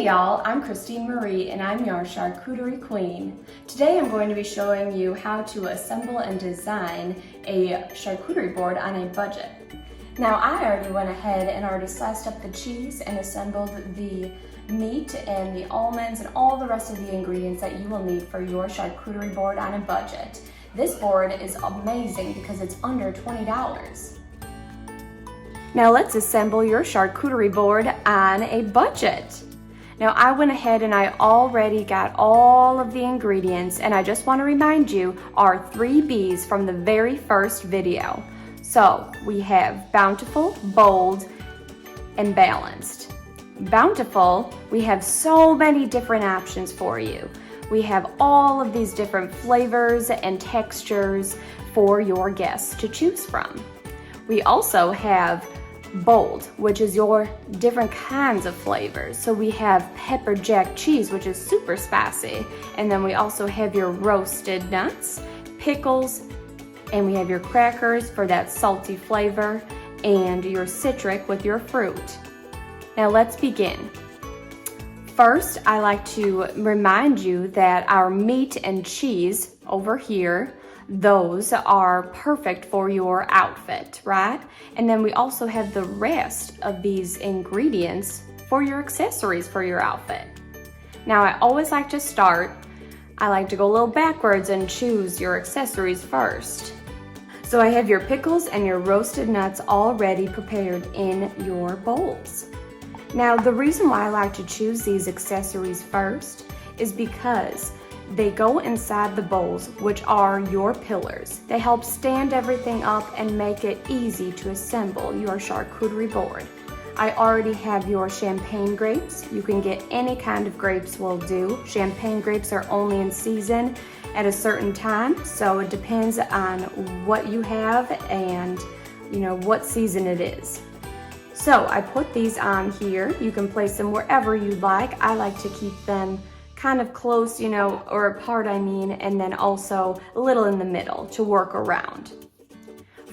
Hey y'all, I'm Christine Marie and I'm your charcuterie queen. Today I'm going to be showing you how to assemble and design a charcuterie board on a budget. Now I already went ahead and already sliced up the cheese and assembled the meat and the almonds and all the rest of the ingredients that you will need for your charcuterie board on a budget. This board is amazing because it's under $20. Now let's assemble your charcuterie board on a budget. Now I went ahead and I already got all of the ingredients, and I just want to remind you our 3 B's from the very first video. So we have bountiful, bold, and balanced. Bountiful, we have so many different options for you. We have all of these different flavors and textures for your guests to choose from. We also have bold, which is your different kinds of flavors. So we have pepper jack cheese, which is super spicy, and then we also have your roasted nuts, pickles, and we have your crackers for that salty flavor, and your citric with your fruit. Now let's begin. First, I like to remind you that our meat and cheese over here, those are perfect for your outfit, right? And then we also have the rest of these ingredients for your accessories for your outfit. Now I always like to start, I like to go a little backwards and choose your accessories first. So I have your pickles and your roasted nuts already prepared in your bowls. Now the reason why I like to choose these accessories first is because they go inside the bowls, which are your pillars. They help stand everything up and make it easy to assemble your charcuterie board. I already have your champagne grapes. You can get any kind of grapes will do. Champagne grapes are only in season at a certain time, so it depends on what you have and what season it is. So I put these on here. You can place them wherever you'd like. I like to keep them kind of close, or apart, and then also a little in the middle to work around.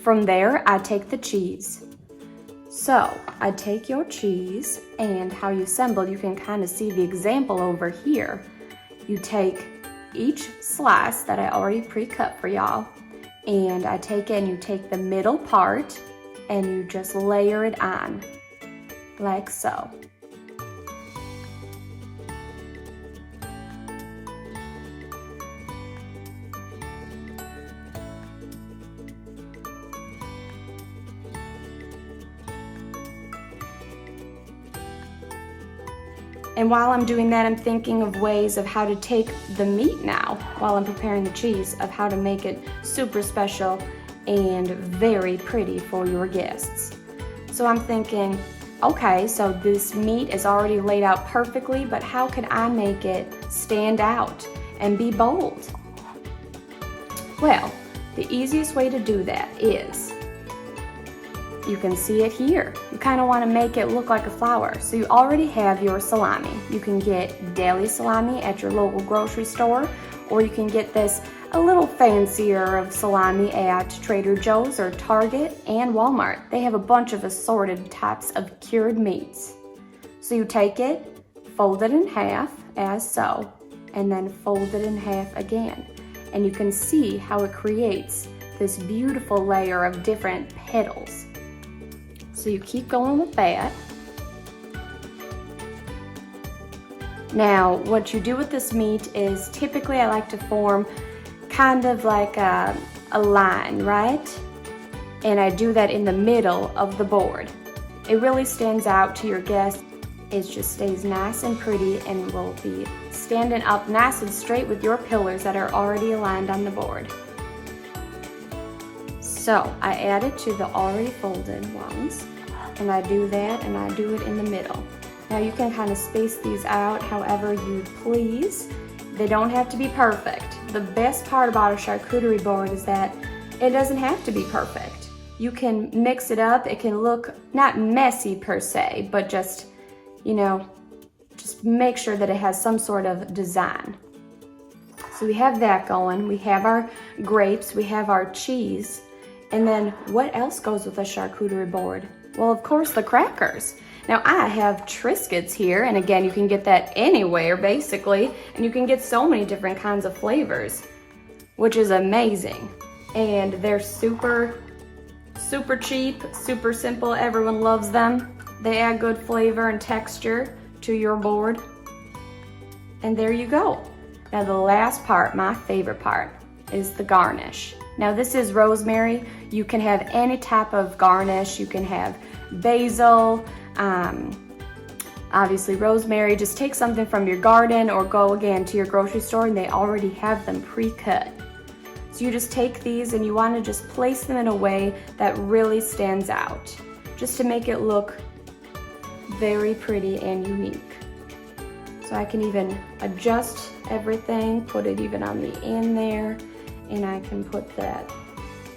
From there, I take the cheese. So I take your cheese, and how you assemble, you can kind of see the example over here. You take each slice that I already pre-cut for y'all, and I take it and you take the middle part and you just layer it on, like so. And while I'm doing that, I'm thinking of ways of how to take the meat now, while I'm preparing the cheese, of how to make it super special and very pretty for your guests. So I'm thinking, okay, so this meat is already laid out perfectly, but how can I make it stand out and be bold? Well, the easiest way to do that is, you can see it here. You kind of want to make it look like a flower. So you already have your salami. You can get deli salami at your local grocery store, or you can get this a little fancier of salami at Trader Joe's or Target and Walmart. They have a bunch of assorted types of cured meats. So you take it, fold it in half as so, and then fold it in half again. And you can see how it creates this beautiful layer of different petals. So you keep going with that. Now, what you do with this meat is, typically I like to form kind of like a line, right? And I do that in the middle of the board. It really stands out to your guests. It just stays nice and pretty and will be standing up nice and straight with your pillars that are already aligned on the board. So I add it to the already folded ones, and I do that, and I do it in the middle. Now you can kind of space these out however you please. They don't have to be perfect. The best part about a charcuterie board is that it doesn't have to be perfect. You can mix it up. It can look not messy per se, but just make sure that it has some sort of design. So we have that going. We have our grapes, we have our cheese, And then what else goes with a charcuterie board? Well, of course, the crackers. Now I have Triscuits here, and again, you can get that anywhere basically, and you can get so many different kinds of flavors, which is amazing. And they're super cheap, super simple. Everyone loves them. They add good flavor and texture to your board. And there you go. Now the last part, my favorite part, is the garnish. Now this is rosemary. You can have any type of garnish. You can have basil, obviously rosemary. Just take something from your garden or go again to your grocery store and they already have them pre-cut. So you just take these and you want to just place them in a way that really stands out, just to make it look very pretty and unique. So I can even adjust everything, put it even on the end there, and I can put that,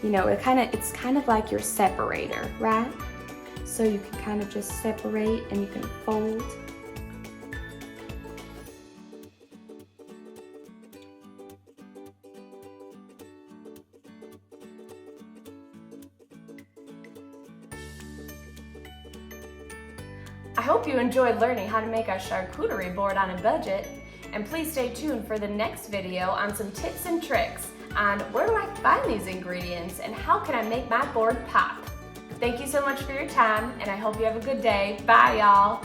you know, it's kind of like your separator, right? So you can kind of just separate and you can fold. I hope you enjoyed learning how to make a charcuterie board on a budget, and please stay tuned for the next video on some tips and tricks on where do I find these ingredients and how can I make my board pop. Thank you so much for your time, and I hope you have a good day. Bye, y'all.